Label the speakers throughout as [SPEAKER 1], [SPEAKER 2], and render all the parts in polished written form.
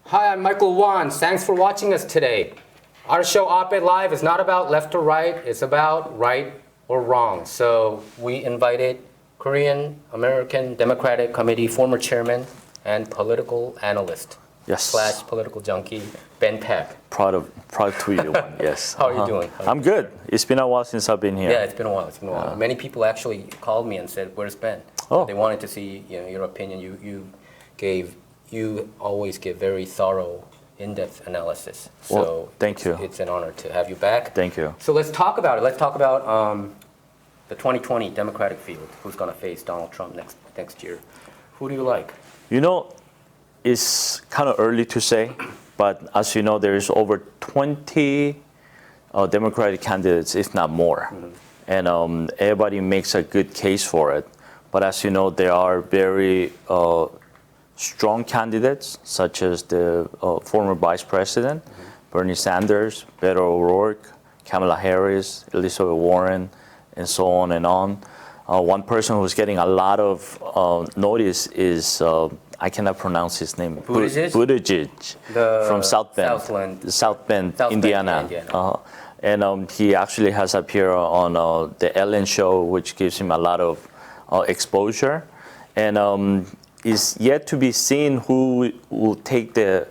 [SPEAKER 1] Hi, I'm Michael Wan. Thanks for watching us today. Our show Op-Ed Live is not about left or right. It's about right or wrong. So we invited Korean American Democratic Committee former chairman and political analyst / political junkie, Ben Peck.
[SPEAKER 2] Proud to you, yes.
[SPEAKER 1] How are you doing?
[SPEAKER 2] I'm good. It's been a while since I've been here.
[SPEAKER 1] Yeah, it's been a while. Many people actually called me and said, "Where's Ben?"
[SPEAKER 2] Oh.
[SPEAKER 1] They wanted to see your opinion. You always give very thorough, in-depth analysis. So
[SPEAKER 2] well, thank you.
[SPEAKER 1] It's an honor to have you back.
[SPEAKER 2] Thank you.
[SPEAKER 1] So let's talk about it. Let's talk about the 2020 Democratic field. Who's going to face Donald Trump next year? Who do you like?
[SPEAKER 2] You know, it's kind of early to say, but as you know, there is over 20 Democratic candidates, if not more. Mm-hmm. And everybody makes a good case for it. But as you know, there are very strong candidates, such as the former Vice President, Bernie Sanders, Beto O'Rourke, Kamala Harris, Elizabeth Warren, and so on and on. One person who's getting a lot of notice is, I cannot pronounce his name, Buttigieg from South Bend, Indiana. And he actually has appeared on the Ellen Show, which gives him a lot of exposure. And it's yet to be seen who will take the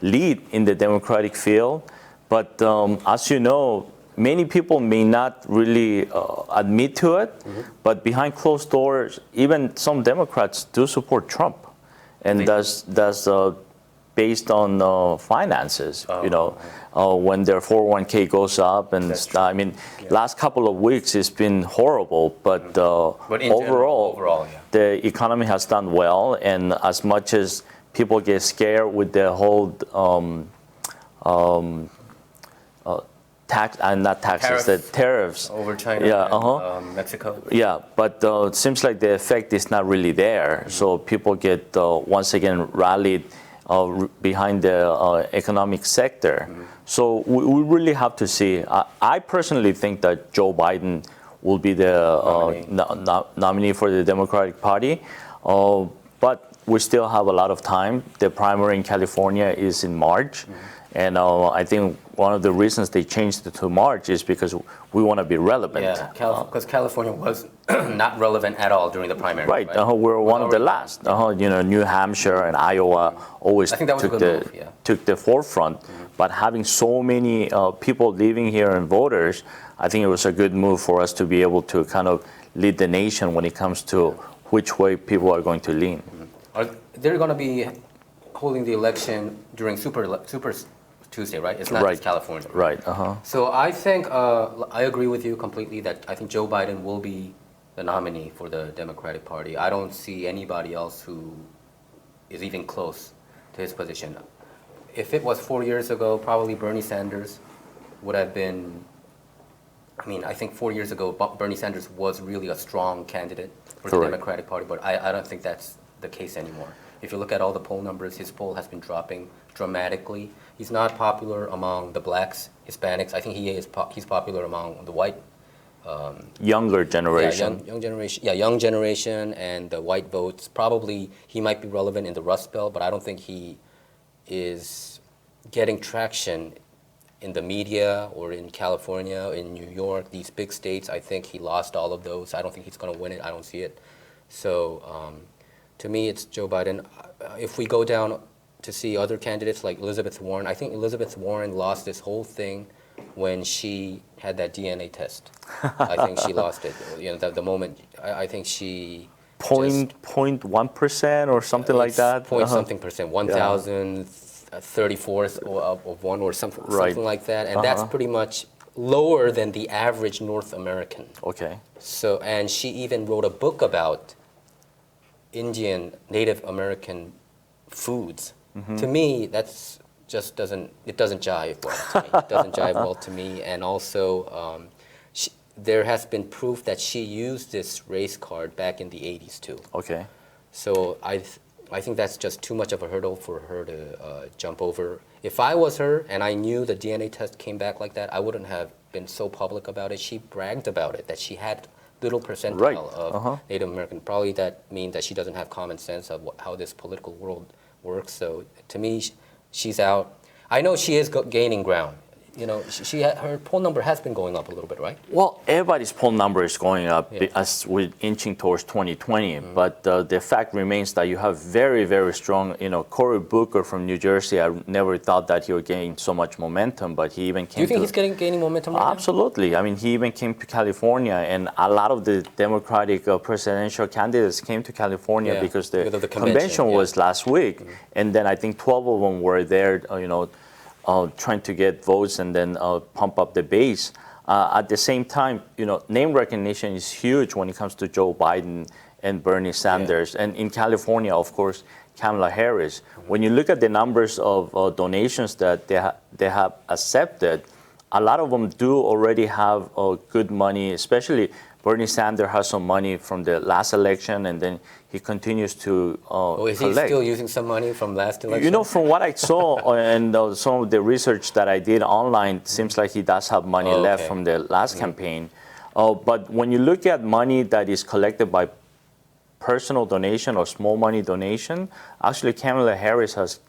[SPEAKER 2] lead in the Democratic field. But as you know, many people may not really admit to it, but behind closed doors, even some Democrats do support Trump. And that's based on finances, when their 401k goes up. And I mean, last couple of weeks it's been horrible, but overall the economy has done well. And as much as people get scared with the whole tariffs
[SPEAKER 1] over China and Mexico.
[SPEAKER 2] Yeah, but it seems like the effect is not really there. So people get once again rallied behind the economic sector. So we really have to see. I personally think that Joe Biden will be the nominee for the Democratic Party. But we still have a lot of time. The primary in California is in March. And I think one of the reasons they changed it to March is because we want to be relevant.
[SPEAKER 1] Yeah, because California was not relevant at all during the primary.
[SPEAKER 2] Right. We're one of the last. New Hampshire and Iowa always took the forefront. But having so many people living here and voters, I think it was a good move for us to be able to kind of lead the nation when it comes to which way people are going to lean.
[SPEAKER 1] Are they going to be holding the election during Super Tuesday, right? It's not just California.
[SPEAKER 2] Right.
[SPEAKER 1] So I think I agree with you completely that I think Joe Biden will be the nominee for the Democratic Party. I don't see anybody else who is even close to his position. If it was 4 years ago, probably Bernie Sanders would have been. I mean, I think 4 years ago, Bernie Sanders was really a strong candidate for the Democratic Party, but I don't think that's the case anymore. If you look at all the poll numbers, his poll has been dropping dramatically. He's not popular among the blacks, Hispanics. I think he's popular among the white.
[SPEAKER 2] Younger generation.
[SPEAKER 1] Young generation and the white votes. Probably he might be relevant in the Rust Belt, but I don't think he is getting traction in the media or in California, in New York, these big states. I think he lost all of those. I don't think he's going to win it. I don't see it. So to me, it's Joe Biden. If we go down to see other candidates like Elizabeth Warren, I think Elizabeth Warren lost this whole thing when she had that DNA test. I think she lost it. The moment, I think she...
[SPEAKER 2] 0.1% or something like that?
[SPEAKER 1] Something percent, 1,034th of one or something like that. And that's pretty much lower than the average North American.
[SPEAKER 2] Okay.
[SPEAKER 1] So, and she even wrote a book about Indian, Native American foods. To me, that's just doesn't jive well to me. It doesn't jive well to me. And also, there has been proof that she used this race card back in the 80s too.
[SPEAKER 2] Okay.
[SPEAKER 1] So I think that's just too much of a hurdle for her to jump over. If I was her and I knew the DNA test came back like that, I wouldn't have been so public about it. She bragged about it, that she had little percentile of Native American. Probably that means that she doesn't have common sense of how this political world works. So to me, she's out. I know she is gaining ground. You know, her poll number has been going up a little bit, right?
[SPEAKER 2] Well, everybody's poll number is going up
[SPEAKER 1] Yeah.
[SPEAKER 2] as we're inching towards 2020. But the fact remains that you have very, very strong, Cory Booker from New Jersey. I never thought that he would gain so much momentum, but he even came.
[SPEAKER 1] Do you think he's gaining momentum right
[SPEAKER 2] Absolutely. I mean, he even came to California, and a lot of the Democratic presidential candidates came to California because the convention was last week. And then I think 12 of them were there, trying to get votes and then pump up the base. At the same time, name recognition is huge when it comes to Joe Biden and Bernie Sanders. And in California, of course, Kamala Harris. When you look at the numbers of donations that they have accepted, a lot of them do already have good money, especially Bernie Sanders has some money from the last election, and then he continues to
[SPEAKER 1] is
[SPEAKER 2] collect.
[SPEAKER 1] He still using some money from last election?
[SPEAKER 2] From what I saw and some of the research that I did online, seems like he does have money left from the last campaign. But when you look at money that is collected by personal donation or small money donation, actually Kamala Harris has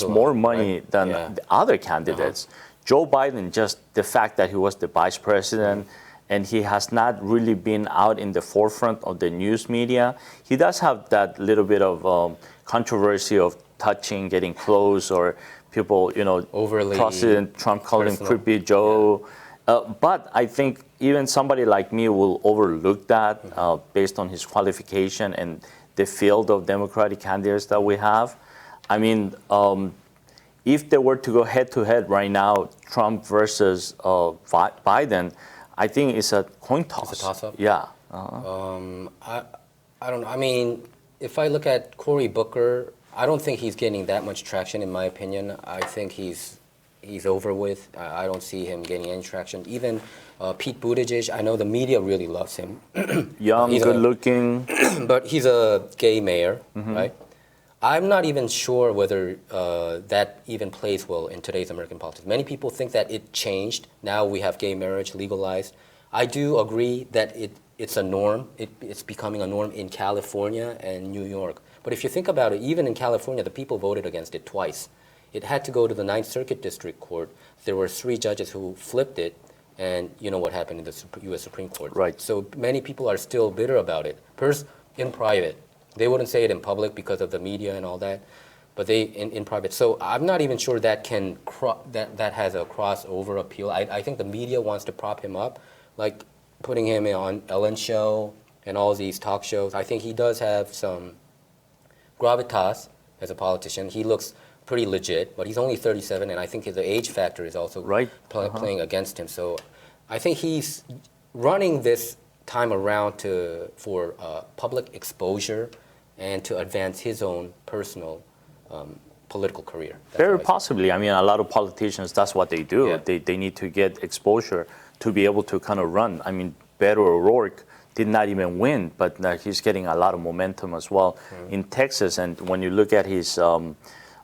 [SPEAKER 2] more money than the other candidates. Joe Biden, just the fact that he was the vice president, and he has not really been out in the forefront of the news media. He does have that little bit of controversy of touching, getting close, or people,
[SPEAKER 1] overly
[SPEAKER 2] President Trump calling him Creepy Joe. But I think even somebody like me will overlook that based on his qualification and the field of Democratic candidates that we have. I mean, if they were to go head-to-head right now, Trump versus Biden, I think it's a coin toss.
[SPEAKER 1] It's a toss-up?
[SPEAKER 2] Yeah.
[SPEAKER 1] I don't know. I mean, if I look at Cory Booker, I don't think he's getting that much traction, in my opinion. I think he's over with. I don't see him getting any traction. Even Pete Buttigieg, I know the media really loves him.
[SPEAKER 2] Young, good-looking.
[SPEAKER 1] But he's a gay mayor, right? I'm not even sure whether that even plays well in today's American politics. Many people think that it changed. Now we have gay marriage legalized. I do agree that it's a norm. It's becoming a norm in California and New York. But if you think about it, even in California, the people voted against it twice. It had to go to the Ninth Circuit District Court. There were 3 judges who flipped it, and you know what happened in the U.S. Supreme Court.
[SPEAKER 2] Right.
[SPEAKER 1] So many people are still bitter about it. In private. They wouldn't say it in public because of the media and all that, but they in private. So I'm not even sure that that has a crossover appeal. I think the media wants to prop him up, like putting him on Ellen Show and all these talk shows. I think he does have some gravitas as a politician. He looks pretty legit, but he's only 37, and I think the age factor is also playing against him. So I think he's running this time around for public exposure and to advance his own personal political career.
[SPEAKER 2] Very possibly. I mean, a lot of politicians, that's what they do.
[SPEAKER 1] Yeah.
[SPEAKER 2] They need to get exposure to be able to kind of run. I mean, Beto O'Rourke did not even win, but he's getting a lot of momentum as well in Texas. And when you look at his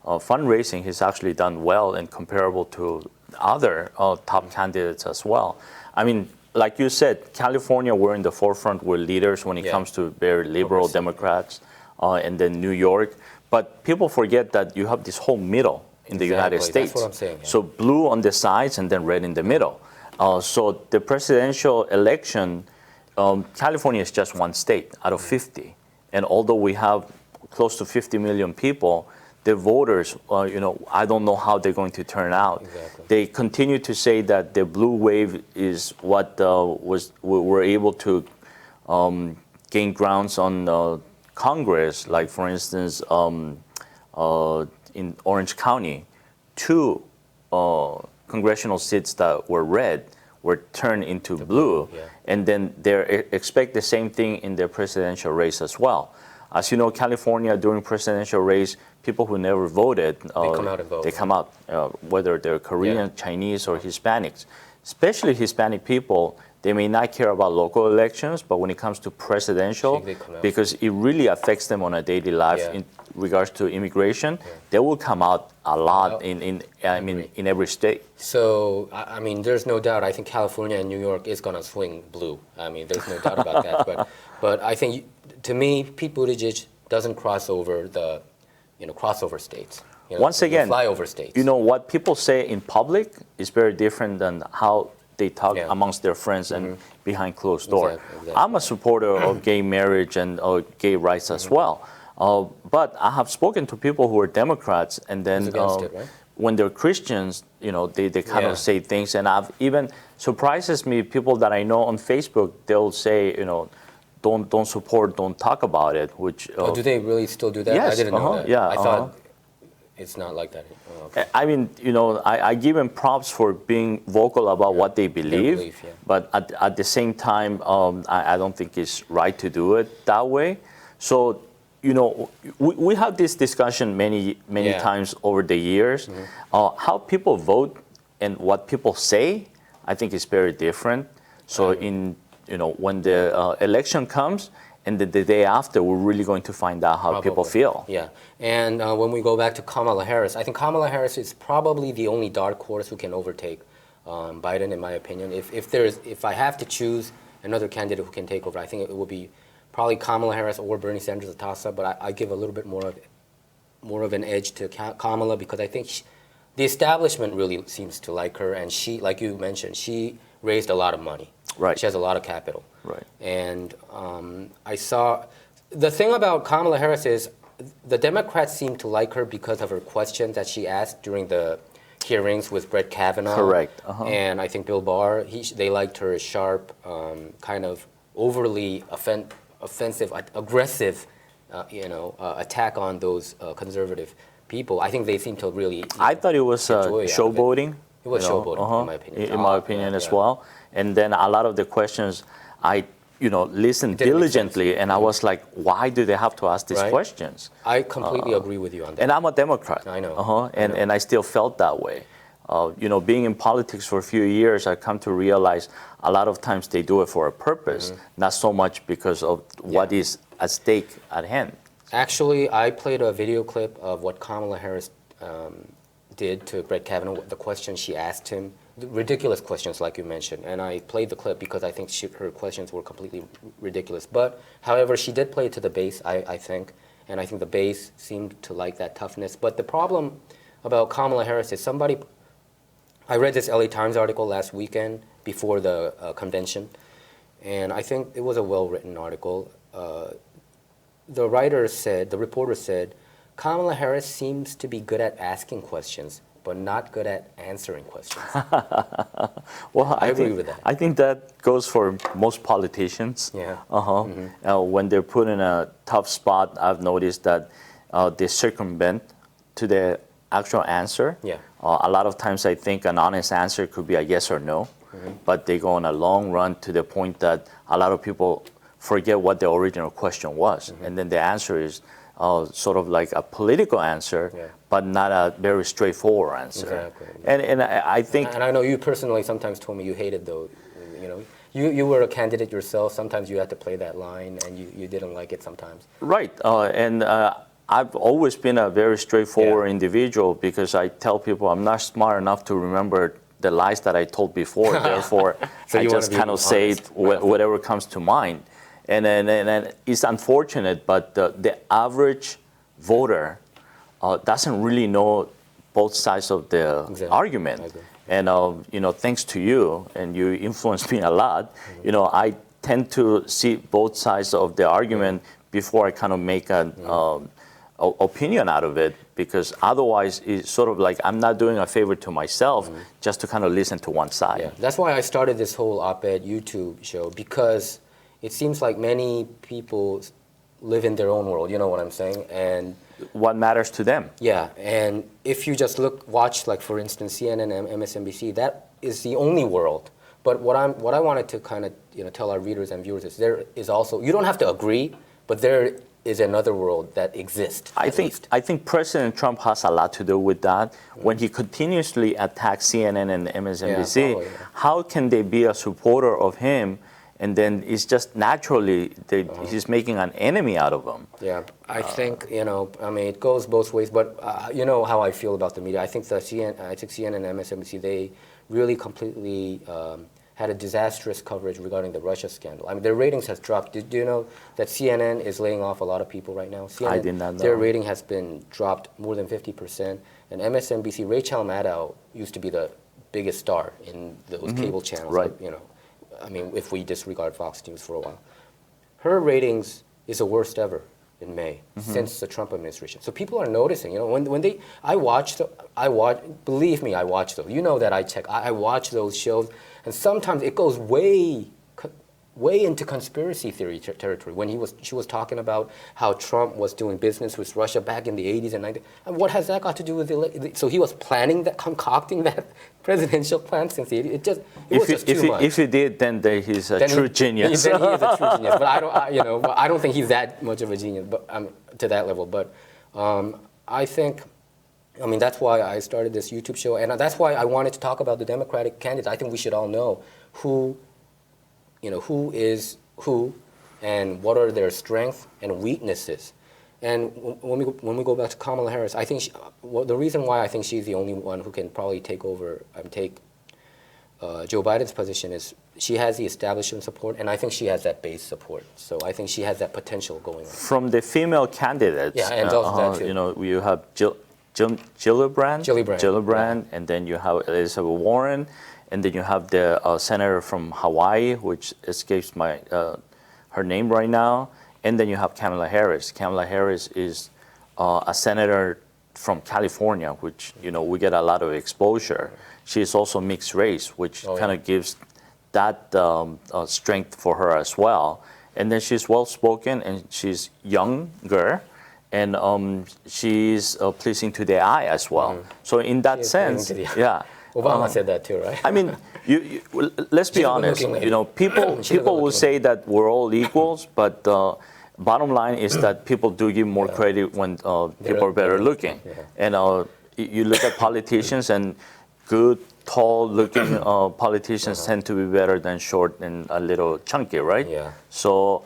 [SPEAKER 2] fundraising, he's actually done well and comparable to other top candidates as well. I mean, like you said, California, we're in the forefront. We're leaders when it comes to very liberal Democrats, and then New York. But people forget that you have this whole middle in the United States.
[SPEAKER 1] That's what I'm saying. Yeah.
[SPEAKER 2] So blue on the sides and then red in the middle. So the presidential election, California is just one state out of 50. And although we have close to 50 million people, the voters, I don't know how they're going to turn out.
[SPEAKER 1] Exactly.
[SPEAKER 2] They continue to say that the blue wave is what were able to gain grounds on Congress. Like, for instance, in Orange County, 2 congressional seats that were red were turned into blue.
[SPEAKER 1] Yeah.
[SPEAKER 2] And then they expect the same thing in the presidential race as well. As you know, California, during presidential race, people who never voted,
[SPEAKER 1] they come out and vote.
[SPEAKER 2] They come out, whether they're Korean, Chinese, or Hispanics. Especially Hispanic people, they may not care about local elections, but when it comes to presidential, because it really affects them on a daily life in regards to immigration, they will come out a lot in every state.
[SPEAKER 1] So, I mean, there's no doubt. I think California and New York is going to swing blue. I mean, there's no doubt about that. But I think, to me, Pete Buttigieg doesn't cross over the, crossover states.
[SPEAKER 2] Once again,
[SPEAKER 1] flyover states.
[SPEAKER 2] What people say in public is very different than how they talk amongst their friends and behind closed doors.
[SPEAKER 1] Exactly.
[SPEAKER 2] I'm a supporter of gay marriage and gay rights as well. But I have spoken to people who are Democrats, and then
[SPEAKER 1] against it, right?
[SPEAKER 2] when they're Christians, they kind of say things. And I've even surprises me, people that I know on Facebook, they'll say, don't support, don't talk about it. Which
[SPEAKER 1] do they really still do that?
[SPEAKER 2] Yes,
[SPEAKER 1] I didn't know that.
[SPEAKER 2] Yeah,
[SPEAKER 1] I thought it's not like that. Oh, okay.
[SPEAKER 2] I mean, I give them props for being vocal about what they believe, but at the same time, I don't think it's right to do it that way. So, we have this discussion many times over the years. How people vote and what people say, I think is very different. So when the election comes, and the day after, we're really going to find out how people feel.
[SPEAKER 1] Yeah, and when we go back to Kamala Harris, I think Kamala Harris is probably the only dark horse who can overtake Biden, in my opinion. If I have to choose another candidate who can take over, I think it will be probably Kamala Harris or Bernie Sanders, a toss-up. But I give a little bit more of an edge to Kamala, because I think the establishment really seems to like her, and she, like you mentioned, she raised a lot of money.
[SPEAKER 2] Right.
[SPEAKER 1] She has a lot of capital.
[SPEAKER 2] Right.
[SPEAKER 1] And I saw the thing about Kamala Harris is the Democrats seem to like her because of her questions that she asked during the hearings with Brett Kavanaugh.
[SPEAKER 2] Correct.
[SPEAKER 1] And I think Bill Barr. They liked her sharp, kind of overly offensive, aggressive, attack on those conservative people. I think they seem to really.
[SPEAKER 2] I thought it was showboating.
[SPEAKER 1] It was showboating, in my opinion.
[SPEAKER 2] In my opinion as well. And then a lot of the questions, I listened diligently, and I was like, why do they have to ask these questions?
[SPEAKER 1] I completely agree with you on that.
[SPEAKER 2] And I'm a Democrat.
[SPEAKER 1] I know.
[SPEAKER 2] And I still felt that way. Being in politics for a few years, I come to realize a lot of times they do it for a purpose, not so much because of what is at stake at hand.
[SPEAKER 1] Actually, I played a video clip of what Kamala Harris did to Brett Kavanaugh, the questions she asked him, the ridiculous questions like you mentioned. And I played the clip because I think her questions were completely ridiculous. But, however, she did play it to the base, I think. And I think the base seemed to like that toughness. But the problem about Kamala Harris is I read this LA Times article last weekend before the convention. And I think it was a well-written article. The reporter said, Kamala Harris seems to be good at asking questions, but not good at answering questions.
[SPEAKER 2] Well,
[SPEAKER 1] I agree with that.
[SPEAKER 2] I think that goes for most politicians.
[SPEAKER 1] Yeah.
[SPEAKER 2] When they're put in a tough spot, I've noticed that they circumvent to the actual answer.
[SPEAKER 1] Yeah.
[SPEAKER 2] A lot of times I think an honest answer could be a yes or no, but they go on a long run to the point that a lot of people forget what the original question was. And then the answer is sort of like a political answer, but not a very straightforward answer.
[SPEAKER 1] Exactly.
[SPEAKER 2] And I think...
[SPEAKER 1] And I know you personally sometimes told me you hated those, you were a candidate yourself. Sometimes you had to play that line, and you didn't like it sometimes.
[SPEAKER 2] Right. And I've always been a very straightforward individual, because I tell people I'm not smart enough to remember the lies that I told before. Therefore,
[SPEAKER 1] so
[SPEAKER 2] I just kind of say whatever comes to mind. And it's unfortunate, but the average voter doesn't really know both sides of the argument. And thanks to you, and you influenced me a lot. I tend to see both sides of the argument before I kind of make an opinion out of it, because otherwise it's sort of like I'm not doing a favor to myself just to kind of listen to one side.
[SPEAKER 1] Yeah, that's why I started this whole op-ed YouTube show, because it seems like many people live in their own world, you know what I'm saying? And
[SPEAKER 2] what matters to them.
[SPEAKER 1] Yeah, and if you just watch, like, for instance, CNN and MSNBC, that is the only world. But what I wanted to kind of tell our readers and viewers is there is also, you don't have to agree, but there is another world that exists. I
[SPEAKER 2] think President Trump has a lot to do with that. When he continuously attacks CNN and MSNBC, how can they be a supporter of him? And then it's just naturally he's making an enemy out of them. Yeah,
[SPEAKER 1] I think it goes both ways. But you know how I feel about the media. I think CNN and MSNBC, they really completely had a disastrous coverage regarding the Russia scandal. I mean, their ratings has dropped. Do you know that CNN is laying off a lot of people right now? CNN,
[SPEAKER 2] I did not know.
[SPEAKER 1] Their rating has been dropped more than 50%. And MSNBC, Rachel Maddow used to be the biggest star in those cable channels.
[SPEAKER 2] Right.
[SPEAKER 1] You know, I mean, if we disregard Fox News for a while, her ratings is the worst ever in May since the Trump administration. So people are noticing. You know, when they, believe me, I watch those. You know that I check. I watch those shows, and sometimes it goes way into conspiracy theory territory. When she was talking about how Trump was doing business with Russia back in the 80s and 90s. And what has that got to do with so he was planning that, concocting that presidential plan since the 80s. It was just too much.
[SPEAKER 2] If he did, then he's a true genius.
[SPEAKER 1] Then he is a true genius. But I don't think he's that much of a genius, but to that level. But I think, I mean, that's why I started this YouTube show, and that's why I wanted to talk about the Democratic candidates. I think we should all know who is who, and what are their strengths and weaknesses. And when we go back to Kamala Harris, I think the reason why I think she's the only one who can probably take Joe Biden's position is she has the establishment support, and I think she has that base support. So I think she has that potential going on.
[SPEAKER 2] From the female candidates,
[SPEAKER 1] yeah, and that too.
[SPEAKER 2] You know, you have Gillibrand, and then you have Elizabeth Warren. And then you have the senator from Hawaii, which escapes my her name right now. And then you have Kamala Harris. Kamala Harris is a senator from California, which, you know, we get a lot of exposure. She is also mixed race, which kind of gives that strength for her as well. And then she's well-spoken, and she's younger, and she's pleasing to the eye as well. So in that sense, yeah.
[SPEAKER 1] Obama said that too, right?
[SPEAKER 2] I mean, let's be honest. You know, people will say that we're all equals, but bottom line is that people do give more credit when people are better looking. Yeah. And you look at politicians, and good, tall-looking politicians tend to be better than short and a little chunky, right?
[SPEAKER 1] Yeah.
[SPEAKER 2] So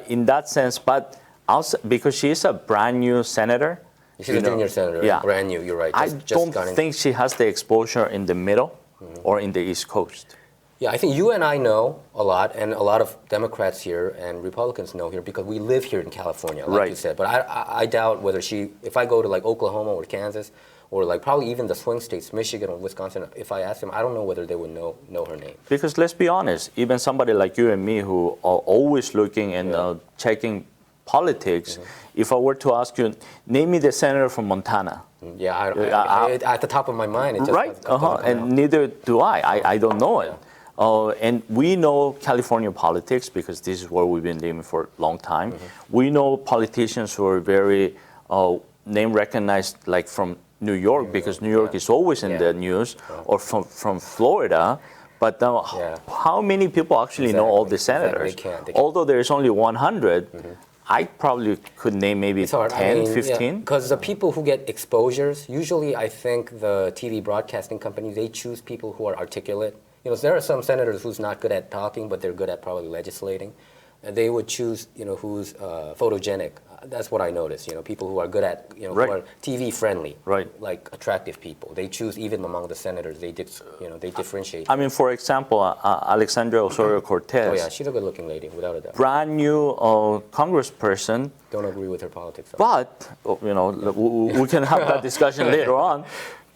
[SPEAKER 2] in that sense, but also because she is a brand new senator.
[SPEAKER 1] She's a junior senator, brand new, you're right.
[SPEAKER 2] I don't think she has the exposure in the middle or in the East Coast.
[SPEAKER 1] Yeah, I think you and I know a lot, and a lot of Democrats here and Republicans know here because we live here in California, like you said. But I doubt whether if I go to like Oklahoma or Kansas, or like probably even the swing states, Michigan or Wisconsin, if I ask them, I don't know whether they would know her name.
[SPEAKER 2] Because let's be honest, even somebody like you and me who are always looking and checking politics, if I were to ask you, name me the senator from Montana.
[SPEAKER 1] Yeah, at the top of my mind, it just
[SPEAKER 2] and neither do I. I don't know it. And we know California politics because this is where we've been living for a long time. We know politicians who are very name recognized, like from New York, because New York is always in the news, or from Florida. But how many people actually know all the senators? They can't. Although there's only 100, I probably could name maybe 10, 15.
[SPEAKER 1] Because the people who get exposures, usually I think the TV broadcasting companies, they choose people who are articulate. You know, there are some senators who's not good at talking, but they're good at probably legislating. And they would choose, you know, who's photogenic. That's what I noticed. You know, people who are good at, you know, who are TV friendly, like attractive people. They choose even among the senators. They differentiate.
[SPEAKER 2] I mean, for example, Alexandria Osorio-Cortez.
[SPEAKER 1] Oh yeah, she's a good-looking lady, without a doubt.
[SPEAKER 2] Brand new congressperson.
[SPEAKER 1] Don't agree with her politics.
[SPEAKER 2] But you know, we can have that discussion later on.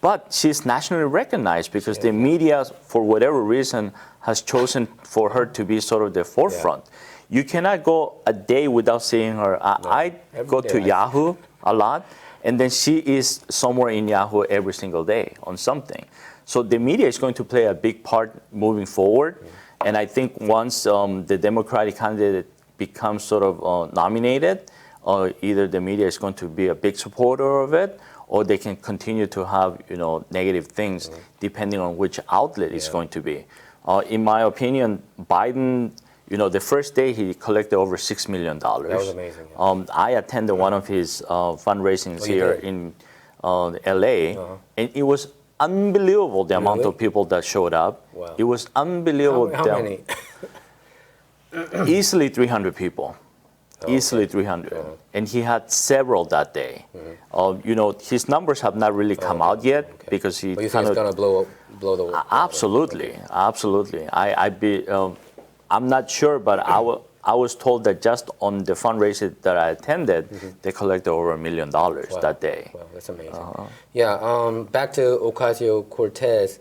[SPEAKER 2] But she's nationally recognized because the media, for whatever reason, has chosen for her to be sort of the forefront. You cannot go a day without seeing her. I go to Yahoo a lot, and then she is somewhere in Yahoo every single day on something. So the media is going to play a big part moving forward. And I think once the Democratic candidate becomes sort of nominated, either the media is going to be a big supporter of it, or they can continue to have, you know, negative things depending on which outlet it's going to be. In my opinion, Biden, you know, the first day he collected over $6 million. That
[SPEAKER 1] was amazing.
[SPEAKER 2] I attended one of his fundraisings here in LA, and it was unbelievable the amount of people that showed up.
[SPEAKER 1] Wow.
[SPEAKER 2] It was unbelievable.
[SPEAKER 1] How many?
[SPEAKER 2] Easily 300 people. Easily 300. And he had several that day. You know, his numbers have not really come out yet because he
[SPEAKER 1] But you think it's going to blow blow the.
[SPEAKER 2] Absolutely,
[SPEAKER 1] Okay.
[SPEAKER 2] absolutely. I'm not sure, but I was told that just on the fundraiser that I attended, they collected over $1 million that day.
[SPEAKER 1] Wow, that's amazing. Yeah, back to Ocasio-Cortez.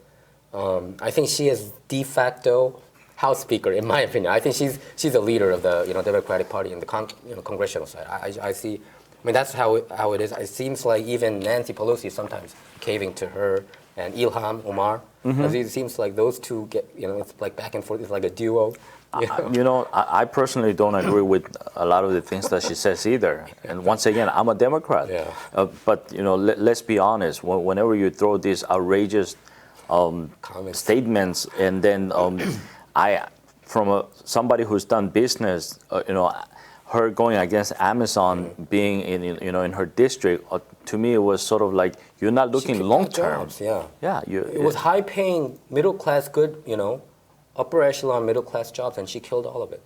[SPEAKER 1] I think she is de facto House Speaker, in my opinion. I think she's a leader of the Democratic Party in the congressional side. I see. I mean, that's how it is. It seems like even Nancy Pelosi is sometimes caving to her, and Ilhan Omar. It seems like those two get, it's like back and forth. It's like a duo.
[SPEAKER 2] I personally don't agree with a lot of the things that she says either. And once again, I'm a Democrat.
[SPEAKER 1] Yeah.
[SPEAKER 2] But let's be honest. Whenever you throw these outrageous statements, and then somebody who's done business, her going against Amazon being in her district, to me it was sort of like you're not looking long term.
[SPEAKER 1] Yeah. It was high paying, middle class, good, upper echelon middle class jobs, and she killed all of it.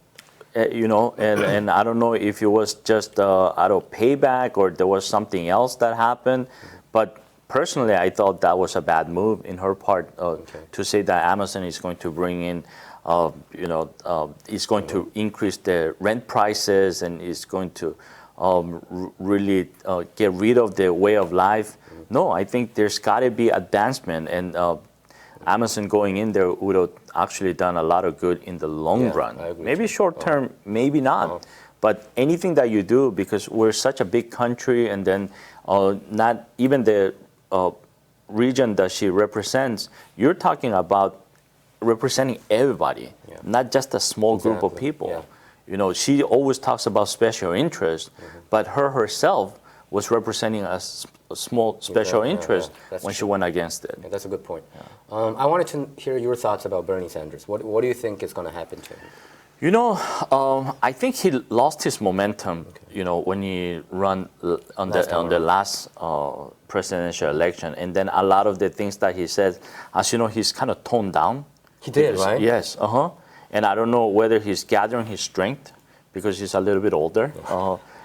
[SPEAKER 2] And I don't know if it was just out of payback or there was something else that happened, but personally I thought that was a bad move in her part to say that Amazon is going to bring in, is going to increase the rent prices and is going to really get rid of the way of life. No, I think there's got to be advancement, and Amazon going in there would have actually done a lot of good in the long run. Maybe short term, maybe not. But anything that you do, because we're such a big country, and then not even the region that she represents, you're talking about representing everybody, not just a small group of people. She always talks about special interest, but her herself was representing a small special interest when she went against it.
[SPEAKER 1] That's a good point. I wanted to hear your thoughts about Bernie Sanders. What do you think is going to happen to him?
[SPEAKER 2] I think he lost his momentum, when he ran on the last presidential election. And then a lot of the things that he said, as you know, he's kind of toned down.
[SPEAKER 1] He did, right?
[SPEAKER 2] Yes, And I don't know whether he's gathering his strength because he's a little bit older.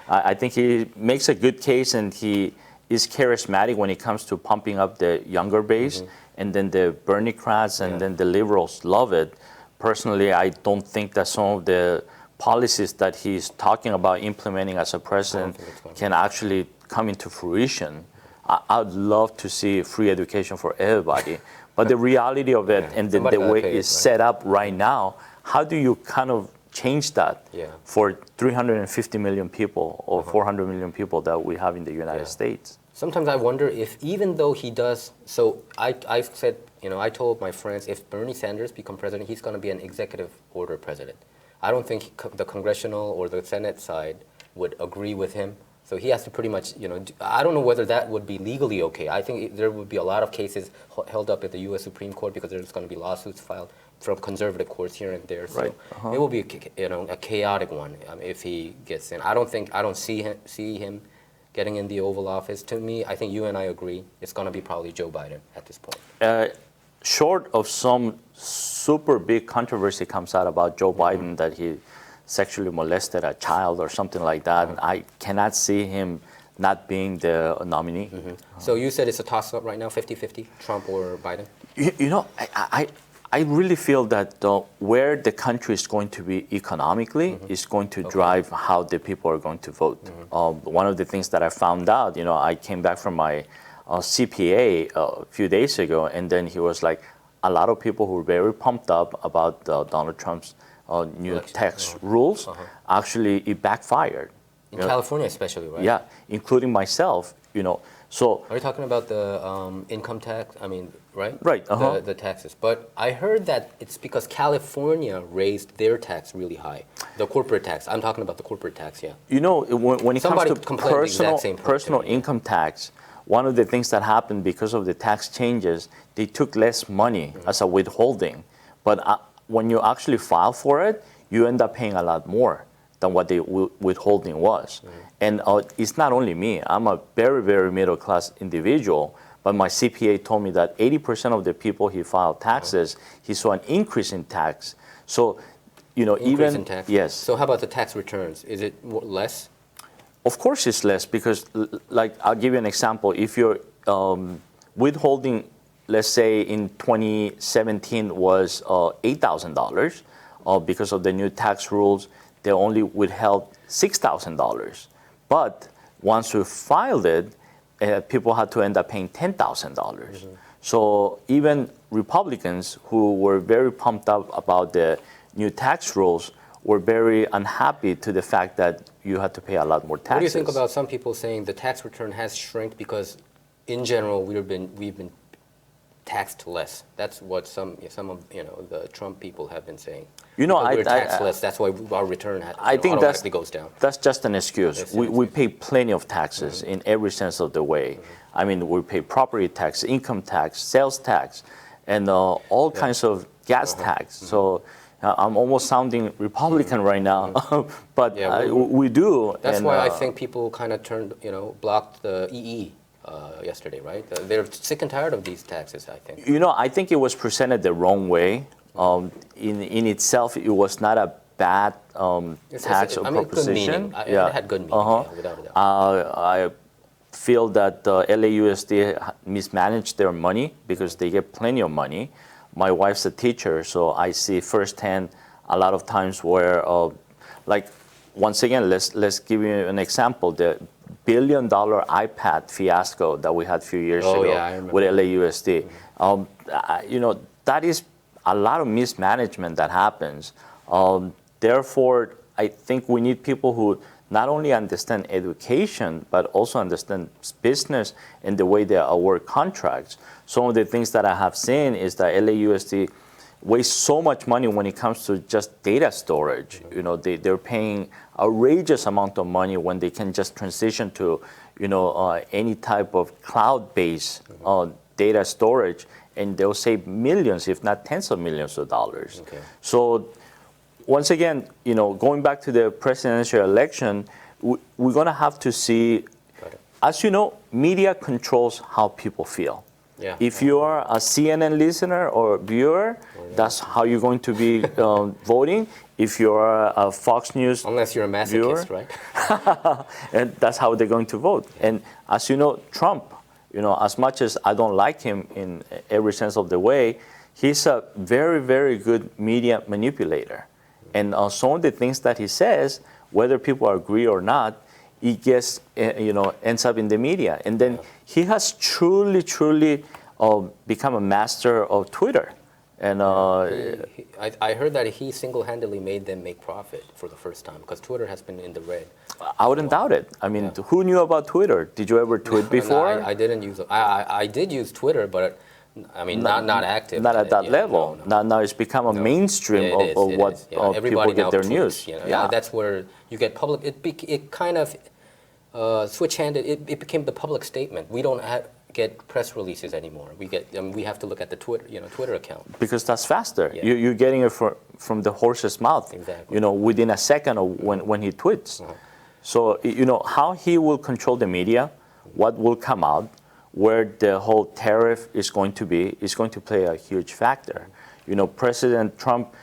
[SPEAKER 2] I think he makes a good case, and he is charismatic when it comes to pumping up the younger base. And then the Berniecrats and then the liberals love it. Personally, I don't think that some of the policies that he's talking about implementing as a president can actually come into fruition. I'd love to see free education for everybody. But the reality of it and the way it's set up right now, how do you kind of change that for 350 million people or 400 million people that we have in the United States?
[SPEAKER 1] Sometimes I wonder if, even though he does, so I said, I told my friends, if Bernie Sanders become president, he's going to be an executive order president. I don't think the congressional or the Senate side would agree with him. So he has to pretty much, I don't know whether that would be legally okay. I think there would be a lot of cases held up at the U.S. Supreme Court because there's going to be lawsuits filed from conservative courts here and there. So it will be a chaotic one if he gets in. I don't see him getting in the Oval Office. To me, I think you and I agree, it's going to be probably Joe Biden at this point.
[SPEAKER 2] Short of some super big controversy comes out about Joe Biden that he sexually molested a child or something like that, and I cannot see him not being the nominee.
[SPEAKER 1] So you said it's a toss-up right now, 50-50, Trump or Biden?
[SPEAKER 2] I really feel that where the country is going to be economically is going to drive how the people are going to vote. One of the things that I found out, I came back from my CPA a few days ago, and then he was like, a lot of people who were very pumped up about Donald Trump's new tax rules, actually it backfired.
[SPEAKER 1] In California especially, right?
[SPEAKER 2] Yeah, including myself, So
[SPEAKER 1] are you talking about the income tax? I mean, right?
[SPEAKER 2] Right.
[SPEAKER 1] The taxes. But I heard that it's because California raised their tax really high, the corporate tax. I'm talking about the corporate tax, yeah.
[SPEAKER 2] When it comes to personal income tax, one of the things that happened because of the tax changes, they took less money as a withholding. But when you actually file for it, you end up paying a lot more than what the withholding was. And it's not only me. I'm a very, very middle class individual, but my CPA told me that 80% of the people he filed taxes, he saw an increase in tax. So,
[SPEAKER 1] Increase in tax?
[SPEAKER 2] Yes.
[SPEAKER 1] So how about the tax returns? Is it less?
[SPEAKER 2] Of course it's less because, like, I'll give you an example. If you're withholding let's say in 2017 was $8,000, because of the new tax rules, they only withheld $6,000. But once we filed it, people had to end up paying $10,000. So even Republicans who were very pumped up about the new tax rules were very unhappy to the fact that you had to pay a lot more taxes.
[SPEAKER 1] What do you think about some people saying the tax return has shrinked because, in general, we've been taxed less? That's what some of the Trump people have been saying. We're taxed less. That's why our return automatically goes down.
[SPEAKER 2] That's just an excuse. We pay plenty of taxes in every sense of the way. I mean, we pay property tax, income tax, sales tax, and all kinds of gas tax. So I'm almost sounding Republican right now, but we do.
[SPEAKER 1] That's why I think people kind of blocked the EE yesterday, right? They're sick and tired of these taxes, I think.
[SPEAKER 2] I think it was presented the wrong way. In itself, it was not a bad tax or proposition.
[SPEAKER 1] It had good meaning, without a doubt.
[SPEAKER 2] I feel that the LAUSD mismanaged their money because they get plenty of money. My wife's a teacher, so I see firsthand a lot of times where, like, once again, let's give you an example. The $1 billion iPad fiasco that we had a few years ago with LAUSD. That is a lot of mismanagement that happens. Therefore, I think we need people who not only understand education, but also understand business and the way they award contracts. Some of the things that I have seen is that LAUSD wastes so much money when it comes to just data storage. They're paying outrageous amount of money when they can just transition to, any type of cloud-based data storage, and they'll save millions, if not tens of millions of dollars.
[SPEAKER 1] Okay.
[SPEAKER 2] So once again, going back to the presidential election, we're going to have to see, as you know, media controls how people feel.
[SPEAKER 1] Yeah.
[SPEAKER 2] If you are a CNN listener or viewer, that's how you're going to be voting. If you're a Fox News
[SPEAKER 1] unless you're a masochist,
[SPEAKER 2] viewer,
[SPEAKER 1] right?
[SPEAKER 2] and that's how they're going to vote. And as you know, Trump, as much as I don't like him in every sense of the way, he's a very, very good media manipulator. And some of the things that he says, whether people agree or not, he gets, ends up in the media. And then he has truly, truly become a master of Twitter. And
[SPEAKER 1] I heard that he single-handedly made them make profit for the first time because Twitter has been in the red.
[SPEAKER 2] I wouldn't doubt it. I mean, who knew about Twitter? Did you ever tweet before?
[SPEAKER 1] No, I didn't use it. I did use Twitter, but I mean, not active.
[SPEAKER 2] Not at that level. No. Now it's become a mainstream of what people get their news.
[SPEAKER 1] That's where you get public. It kind of switch-handed. It became the public statement. We don't get press releases anymore. We have to look at the Twitter account.
[SPEAKER 2] Because that's faster. Yeah. You're getting it from the horse's mouth.
[SPEAKER 1] Exactly.
[SPEAKER 2] Within a second of when he tweets. So how he will control the media, what will come out, where the whole tariff is going to be, is going to play a huge factor. President Trump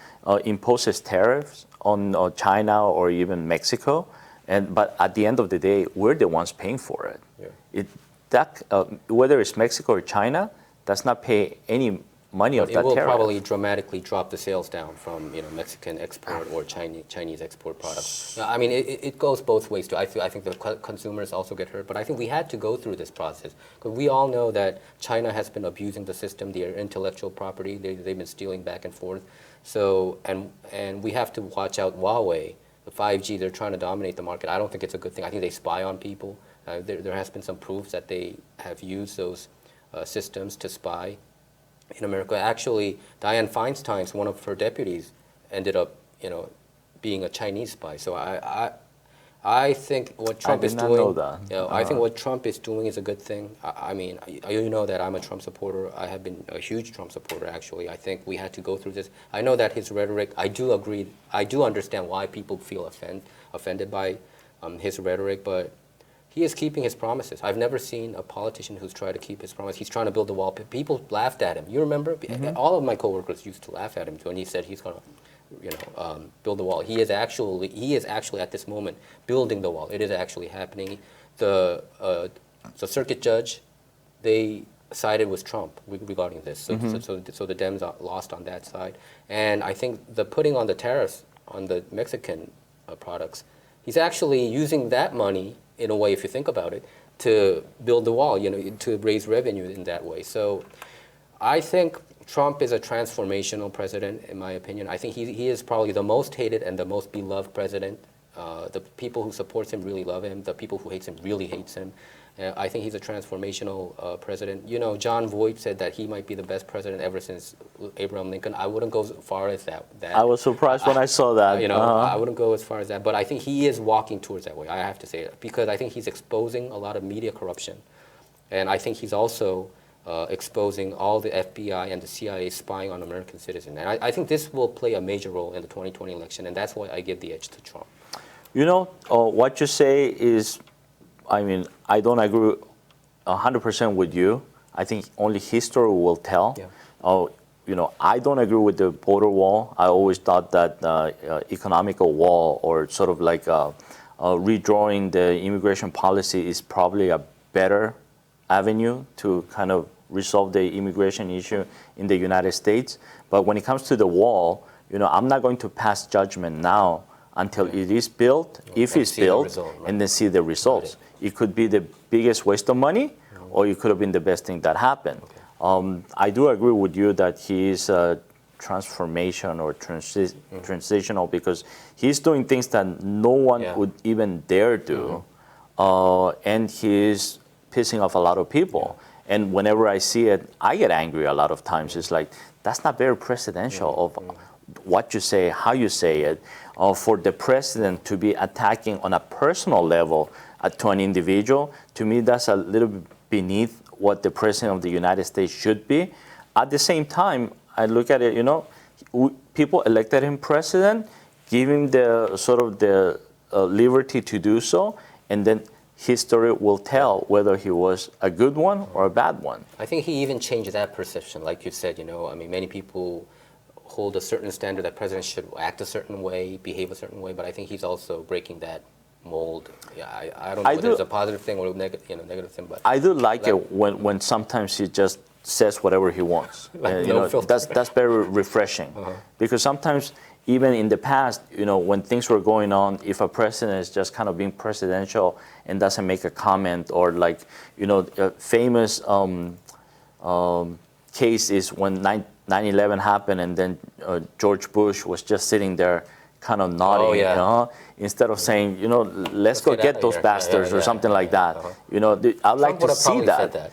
[SPEAKER 2] imposes tariffs on China or even Mexico, but at the end of the day, we're the ones paying for it.
[SPEAKER 1] Yeah.
[SPEAKER 2] Whether it's Mexico or China, does not pay any money of that tariff.
[SPEAKER 1] It will probably dramatically drop the sales down from Mexican export or Chinese export products. I mean, it goes both ways too. I think the consumers also get hurt, but I think we had to go through this process because we all know that China has been abusing the system, their intellectual property. They've been stealing back and forth. So and we have to watch out Huawei, the 5G. They're trying to dominate the market. I don't think it's a good thing. I think they spy on people. There has been some proofs that they have used those systems to spy in America. Actually, Dianne Feinstein's one of her deputies ended up, being a Chinese spy. So I think what Trump is doing, I think what Trump is doing is a good thing. I mean, you know that I'm a Trump supporter. I have been a huge Trump supporter. Actually, I think we had to go through this. I know that his rhetoric. I do agree. I do understand why people feel offended by his rhetoric, but he is keeping his promises. I've never seen a politician who's tried to keep his promise. He's trying to build a wall. People laughed at him. You remember? All of my coworkers used to laugh at him when he said he's going to, build the wall. He is actually at this moment building the wall. It is actually happening. The circuit judge, they sided with Trump regarding this. So, so the Dems are lost on that side. And I think the putting on the tariffs on the Mexican products, he's actually using that money, in a way, if you think about it, to build the wall, to raise revenue in that way. So I think Trump is a transformational president, in my opinion. I think he is probably the most hated and the most beloved president. The people who supports him really love him. The people who hates him really hates him. I think he's a transformational president. John Voight said that he might be the best president ever since Abraham Lincoln. I wouldn't go as far as that.
[SPEAKER 2] I was surprised when I saw that.
[SPEAKER 1] I wouldn't go as far as that. But I think he is walking towards that way, I have to say it. Because I think he's exposing a lot of media corruption. And I think he's also exposing all the FBI and the CIA spying on American citizens. And I think this will play a major role in the 2020 election. And that's why I give the edge to Trump.
[SPEAKER 2] What you say is, I don't agree 100% with you. I think only history will tell. Yeah. I don't agree with the border wall. I always thought that economical wall, or sort of like redrawing the immigration policy, is probably a better avenue to kind of resolve the immigration issue in the United States. But when it comes to the wall, I'm not going to pass judgment now until it is built, if it's built, result, right? And then see the results. Right. It could be the biggest waste of money, or it could have been the best thing that happened. Okay. I do agree with you that he is a transformation or transitional, because he's doing things that no one would even dare do, and he's pissing off a lot of people. Yeah. And whenever I see it, I get angry a lot of times. It's like, that's not very presidential of what you say, how you say it. For the president to be attacking on a personal level to an individual, to me, that's a little bit beneath what the president of the United States should be. At the same time, I look at it, people elected him president, give him the sort of the liberty to do so, and then history will tell whether he was a good one or a bad one.
[SPEAKER 1] I think he even changed that perception, like you said. Many people hold a certain standard that presidents should act a certain way, behave a certain way, but I think he's also breaking that mold. Yeah, I don't know whether it's a positive thing or a negative thing, but
[SPEAKER 2] I do like it when sometimes he just says whatever he wants. That's very refreshing. Because sometimes, even in the past, when things were going on, if a president is just kind of being presidential and doesn't make a comment, or like, a famous case is when 9/11 happened, and then George Bush was just sitting there kind of nodding, instead of saying, let's go get those bastards or something like that. I'd like to see that.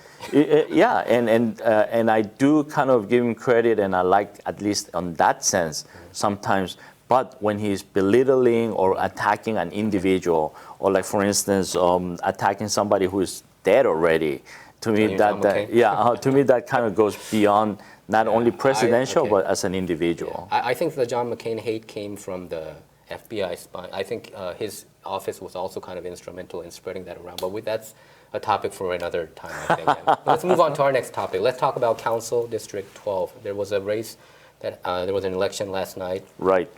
[SPEAKER 2] Yeah, and I do kind of give him credit, and I like, at least on that sense, sometimes. But when he's belittling or attacking an individual, or like, for instance, attacking somebody who is dead already, to me to me that kind of goes beyond not only presidential, but as an individual.
[SPEAKER 1] I think the John McCain hate came from the FBI spy. I think his office was also kind of instrumental in spreading that around. But that's a topic for another time, I think. Let's move on to our next topic. Let's talk about Council District 12. There was a race that there was an election last night.
[SPEAKER 2] Right.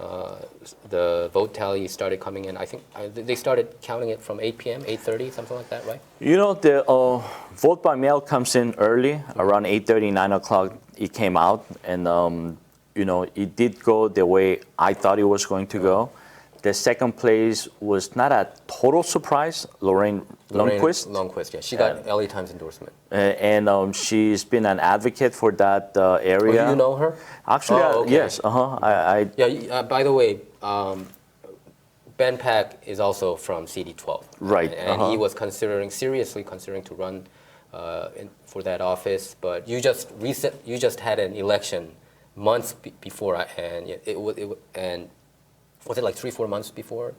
[SPEAKER 1] The vote tally started coming in. I think they started counting it from 8 p.m., 8:30, something like that, right?
[SPEAKER 2] The vote by mail comes in early, around 8:30, 9 o'clock. It came out, and it did go the way I thought it was going to go. The second place was not a total surprise. Lorraine
[SPEAKER 1] Lundquist, yeah. She got LA Times endorsement.
[SPEAKER 2] And she's been an advocate for that area.
[SPEAKER 1] Oh, do you know her?
[SPEAKER 2] Actually, okay. Yes.
[SPEAKER 1] By the way, Ben Pak is also from CD12.
[SPEAKER 2] Right.
[SPEAKER 1] And he was seriously considering to run for that office. But you just had an election months before, and was it like 3-4 months before?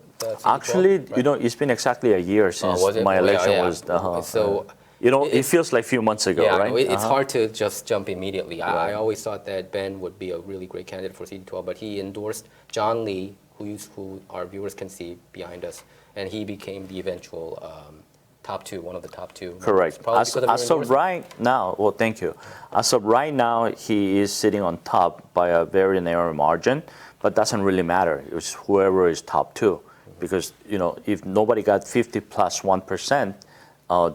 [SPEAKER 2] Actually,
[SPEAKER 1] right?
[SPEAKER 2] It's been exactly a year since my election was.
[SPEAKER 1] So
[SPEAKER 2] it feels like a few months ago, right?
[SPEAKER 1] It's hard to just jump immediately. Right. I always thought that Ben would be a really great candidate for CD12, but he endorsed John Lee, who our viewers can see behind us, and he became the eventual top two, one of the top two.
[SPEAKER 2] Correct. As of right now, well, thank you. As of right now, he is sitting on top by a very narrow margin, but doesn't really matter. It's whoever is top two, because if nobody got 50 plus 1%,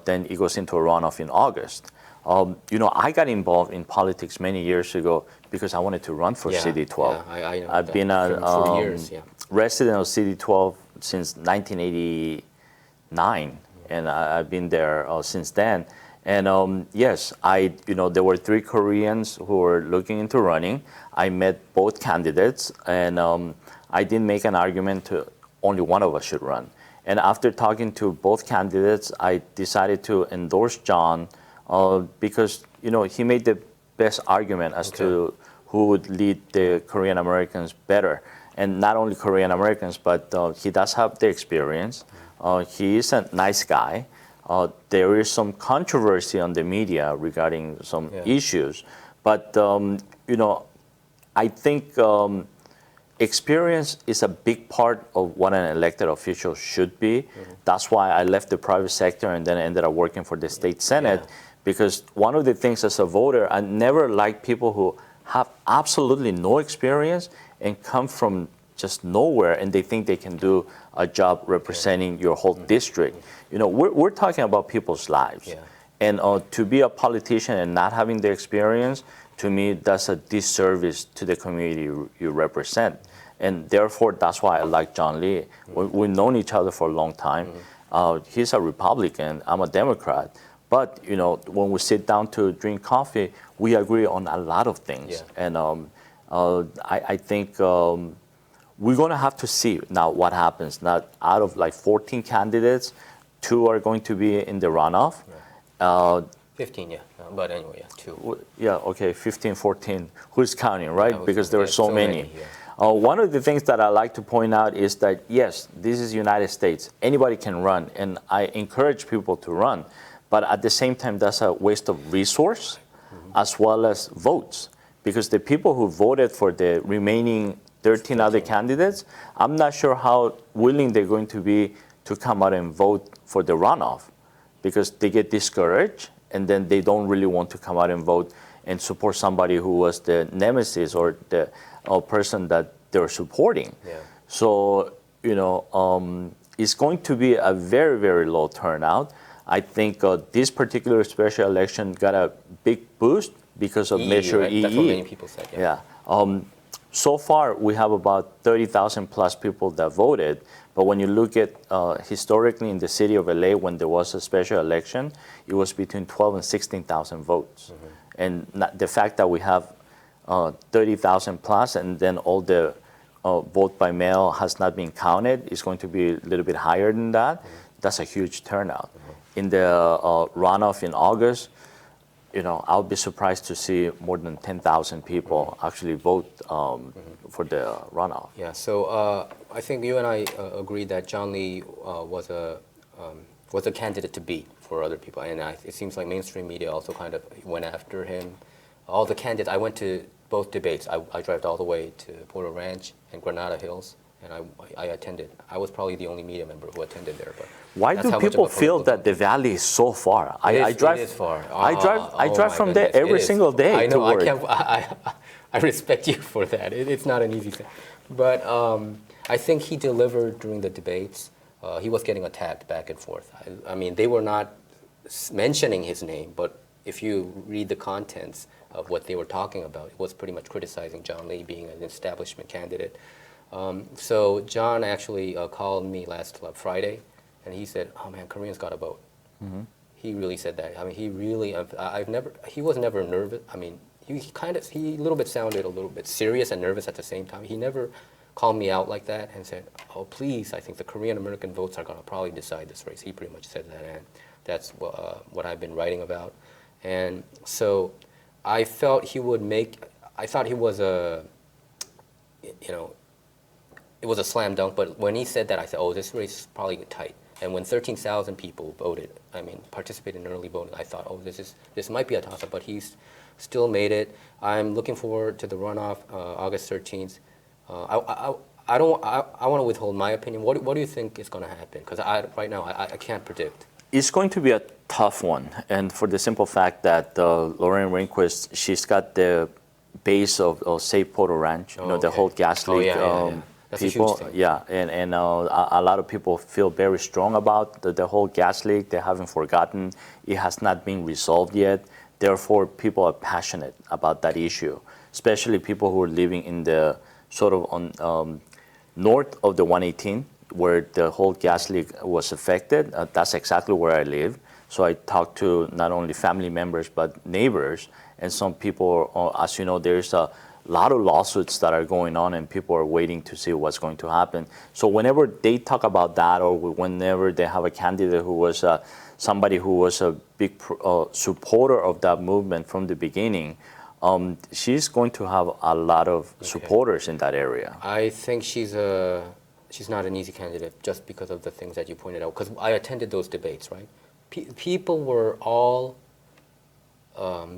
[SPEAKER 2] then it goes into a runoff in August. I got involved in politics many years ago because I wanted to run for CD12.
[SPEAKER 1] Yeah, I know
[SPEAKER 2] I've
[SPEAKER 1] that.
[SPEAKER 2] been a
[SPEAKER 1] for years,
[SPEAKER 2] resident of CD12 since 1989, and I've been there since then. And yes, there were 3 Koreans who were looking into running. I met both candidates, and I didn't make an argument to only one of us should run. And after talking to both candidates, I decided to endorse John because he made the best argument as to who would lead the Korean Americans better. And not only Korean Americans, but he does have the experience. He is a nice guy. There is some controversy on the media regarding some issues, but I think experience is a big part of what an elected official should be. That's why I left the private sector and then ended up working for the state senate, because one of the things as a voter, I never like people who have absolutely no experience and come from just nowhere and they think they can do a job representing your whole district. We're talking about people's lives. And to be a politician and not having the experience, to me, that's a disservice to the community you represent. And therefore, that's why I like John Lee. We've known each other for a long time. He's a Republican, I'm a Democrat. But, when we sit down to drink coffee, we agree on a lot of things. And I think we're going to have to see now what happens. Now, out of like 14 candidates, 2 are going to be in the runoff.
[SPEAKER 1] 15, but anyway, 2.
[SPEAKER 2] Yeah, okay, 15, 14. Who's counting, right? Because there are so many. One of the things that I like to point out is that, yes, this is United States. Anybody can run, and I encourage people to run. But at the same time, that's a waste of resource as well as votes. Because the people who voted for the remaining 13 other candidates, I'm not sure how willing they're going to be to come out and vote for the runoff, because they get discouraged and then they don't really want to come out and vote and support somebody who was the nemesis or the person that they're supporting. So, it's going to be a very, very low turnout. I think this particular special election got a big boost because of Measure EE.
[SPEAKER 1] That's what many people said.
[SPEAKER 2] So far, we have about 30,000 plus people that voted. But when you look at historically in the city of LA, when there was a special election, it was between 12 and 16,000 votes. And the fact that we have 30,000 plus and then all the vote by mail has not been counted is going to be a little bit higher than that. That's a huge turnout. In the runoff in August, I'll be surprised to see more than 10,000 people actually vote for the runoff.
[SPEAKER 1] So I think you and I agree that John Lee was a candidate to beat for other people, and it seems like mainstream media also kind of went after him. All the candidates, I went to both debates. I drove all the way to Porter Ranch and Granada Hills, and I attended. I was probably the only media member who attended there. But
[SPEAKER 2] why do people feel that the valley is so far?
[SPEAKER 1] It is far.
[SPEAKER 2] I drive from there every single day.
[SPEAKER 1] I know.
[SPEAKER 2] To work.
[SPEAKER 1] I respect you for that. It's not an easy thing, but I think he delivered during the debates. He was getting attacked back and forth. I mean, they were not mentioning his name, but if you read the contents of what they were talking about, it was pretty much criticizing John Lee being an establishment candidate. So John actually called me last Friday, and he said, "Oh man, Koreans got to vote." He really said that. I mean, he was never nervous. I mean, he a little bit sounded a little bit serious and nervous at the same time. He never called me out like that and said, "Oh, please, I think the Korean American votes are going to probably decide this race." He pretty much said that, and that's what I've been writing about. And so I felt he would I thought he was it was a slam dunk, but when he said that, I said, oh, this race is probably tight. And when 13,000 people voted, participated in early voting, I thought, oh, this might be a toss-up, but he's still made it. I'm looking forward to the runoff, August 13th. I want to withhold my opinion. What do you think is going to happen? Because right now, I can't predict.
[SPEAKER 2] It's going to be a tough one, and for the simple fact that Lauren Rehnquist, she's got the base of Say Porter Ranch, the whole gas leak.
[SPEAKER 1] That's a
[SPEAKER 2] people,
[SPEAKER 1] huge thing.
[SPEAKER 2] yeah, and a lot of people feel very strong about the whole gas leak. They haven't forgotten. It has not been resolved yet. Therefore, people are passionate about that issue, especially people who are living in the sort of on north of the 118, where the whole gas leak was affected. That's exactly where I live. So I talked to not only family members but neighbors, and some people, as you know, there's a lot of lawsuits that are going on, and people are waiting to see what's going to happen. So whenever they talk about that, or whenever they have a candidate who was somebody who was a big supporter of that movement from the beginning, she's going to have a lot of supporters in that area.
[SPEAKER 1] I think she's not an easy candidate just because of the things that you pointed out. Because I attended those debates, right? People were all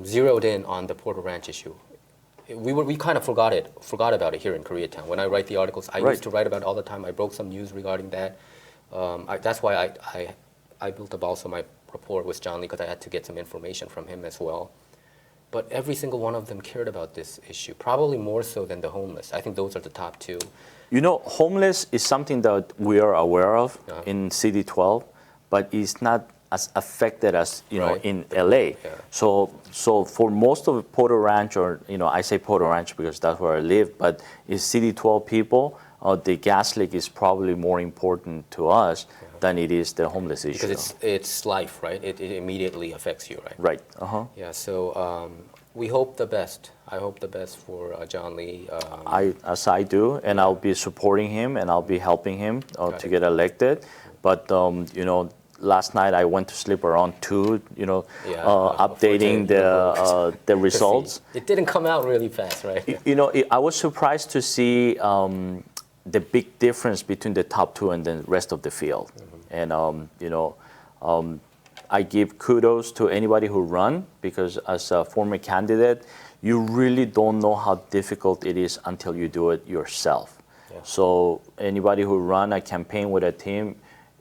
[SPEAKER 1] zeroed in on the Porter Ranch issue. We kind of forgot about it here in Koreatown. When I write the articles, I used to write about it all the time. I broke some news regarding that. That's why I built up also my rapport with John Lee, because I had to get some information from him as well. But every single one of them cared about this issue, probably more so than the homeless. I think those are the top two.
[SPEAKER 2] You know, homeless is something that we are aware of in City 12, but it's not as affected as know in LA. So for most of Porter Ranch, or I say Porter Ranch because that's where I live, but it's City 12 people, the gas leak is probably more important to us than it is the homeless issue.
[SPEAKER 1] Because it's life, right? It immediately affects you, right?
[SPEAKER 2] Right.
[SPEAKER 1] Yeah. So we hope the best. I hope the best for John Lee.
[SPEAKER 2] As I do, and I'll be supporting him, and I'll be helping him to get elected. But last night I went to sleep around 2, updating the results.
[SPEAKER 1] It didn't come out really fast, right?
[SPEAKER 2] I was surprised to see the big difference between the top 2 and the rest of the field. And I give kudos to anybody who run, because as a former candidate, you really don't know how difficult it is until you do it yourself. So anybody who run a campaign with a team,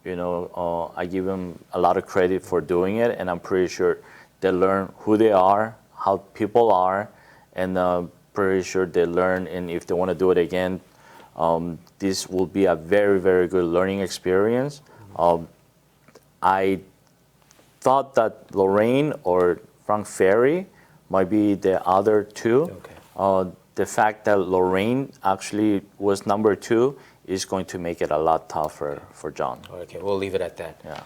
[SPEAKER 2] I give them a lot of credit for doing it, and I'm pretty sure they learn who they are, how people are, and pretty sure they learn, and if they want to do it again, this will be a very, very good learning experience. I thought that Lorraine or Frank Ferry might be the other 2. The fact that Lorraine actually was number 2 is going to make it a lot tougher for John.
[SPEAKER 1] Okay, we'll leave it at that.
[SPEAKER 2] Yeah.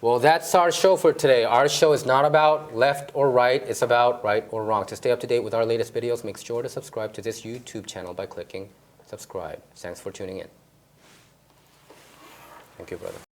[SPEAKER 1] Well, that's our show for today. Our show is not about left or right. It's about right or wrong. To stay up to date with our latest videos, make sure to subscribe to this YouTube channel by clicking subscribe. Thanks for tuning in. Thank you, brother.